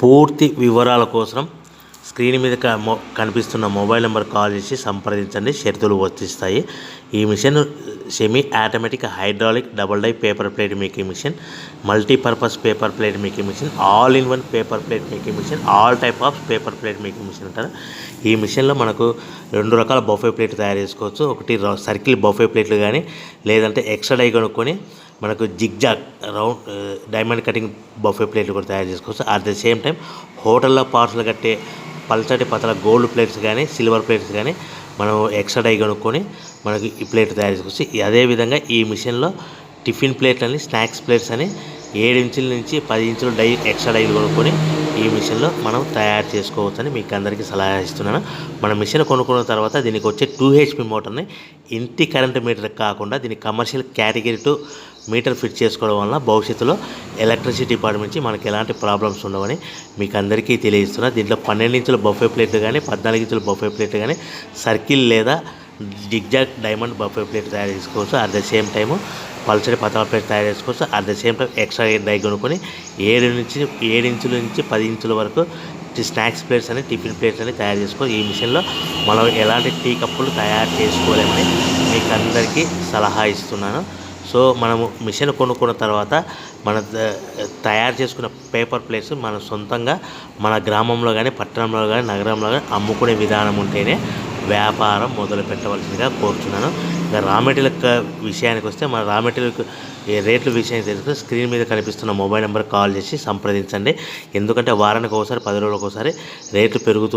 పూర్తి వివరాల కోసం స్క్రీన్ మీద కనిపిస్తున్న మొబైల్ నెంబర్ కాల్ చేసి సంప్రదించండి. షరతులు వర్తిస్తాయి. ఈ machine semi automatic hydraulic double die paper plate making machine, multipurpose paper plate making machine, all in one paper plate making machine, all type of paper plate making machine అంటారు. ఈ మిషన్లో మనకు 2 రకాల బఫే ప్లేట్ తయారు చేసుకోవచ్చు. ఒకటి circle buffet ప్లేట్లు కానీ, లేదంటే ఎక్స్ట్రా డై కొనుక్కొని మనకు zigzag round diamond cutting buffet ప్లేట్లు కూడా తయారు చేసుకోవచ్చు. అట్ ద సేమ్ టైం హోటల్లో పార్సల్ కట్టే పల్చటి పతల గోల్డ్ ప్లేట్స్ కానీ, సిల్వర్ ప్లేట్స్ కానీ మనం ఎక్స్ట్రా డై కొనుక్కొని మనకి ఈ ప్లేట్ తయారు చేసుకోవచ్చు. అదేవిధంగా ఈ మిషన్లో టిఫిన్ ప్లేట్లు అని, స్నాక్స్ ప్లేట్స్ అని 7 ఇంచుల నుంచి 10 ఇంచుల డై ఎక్స్ట్రా డైలు కొనుక్కొని ఈ మిషన్లో మనం తయారు చేసుకోవచ్చని మీకు అందరికీ సలహా ఇస్తున్నాను. మన మిషన్ కొనుక్కున్న తర్వాత దీనికి వచ్చే 2 HP మోటార్ని ఇంటి కరెంట్ మీటర్ కాకుండా దీనికి కమర్షియల్ కేటగిరీ 2 మీటర్ ఫిట్ చేసుకోవడం వల్ల భవిష్యత్తులో ఎలక్ట్రిసిటీ డిపార్ట్మెంట్ నుంచి మనకి ఎలాంటి ప్రాబ్లమ్స్ ఉండవని మీకు అందరికీ తెలియజేస్తున్నా. దీంట్లో 12 ఇంచుల బఫే ప్లేట్లు కానీ, 14 ఇంచుల బఫే ప్లేట్లు కానీ, సర్కిల్ లేదా జిగ్జాగ్ డైమండ్ బఫే ప్లేట్ తయారు చేసుకోవచ్చు. అట్ ద సేమ్ టైము పల్చడి పతల ప్లేట్ తయారు చేసుకోవచ్చు. At the same time extra die కొనుక్కొని 7 ఇంచుల నుంచి 10 ఇంచుల వరకు స్నాక్స్ ప్లేట్స్ అని, టిఫిన్ ప్లేట్స్ అని తయారు చేసుకోవచ్చు. ఈ మిషన్లో మనం ఎలాంటి టీ కప్పులు తయారు చేసుకోలేమని మీకు అందరికీ సలహా ఇస్తున్నాను. సో మనము మిషన్ కొనుక్కున్న తర్వాత మన తయారు చేసుకున్న పేపర్ ప్లేట్స్ మన సొంతంగా మన గ్రామంలో కానీ, పట్టణంలో కానీ, నగరంలో కానీ అమ్ముకునే విధానం ఉంటేనే వ్యాపారం మొదలు పెట్టవలసిందిగా కోరుతున్నాను. ఇంకా రా మెటీరియల్ విషయానికి వస్తే మన రా మెటీరియల్ రేట్ల విషయానికి తెలుసుకుని స్క్రీన్ మీద కనిపిస్తున్న మొబైల్ నెంబర్ కాల్ చేసి సంప్రదించండి. ఎందుకంటే వారానికి ఒకసారి, 10 రోజులకు ఒకసారి రేట్లు పెరుగుతూ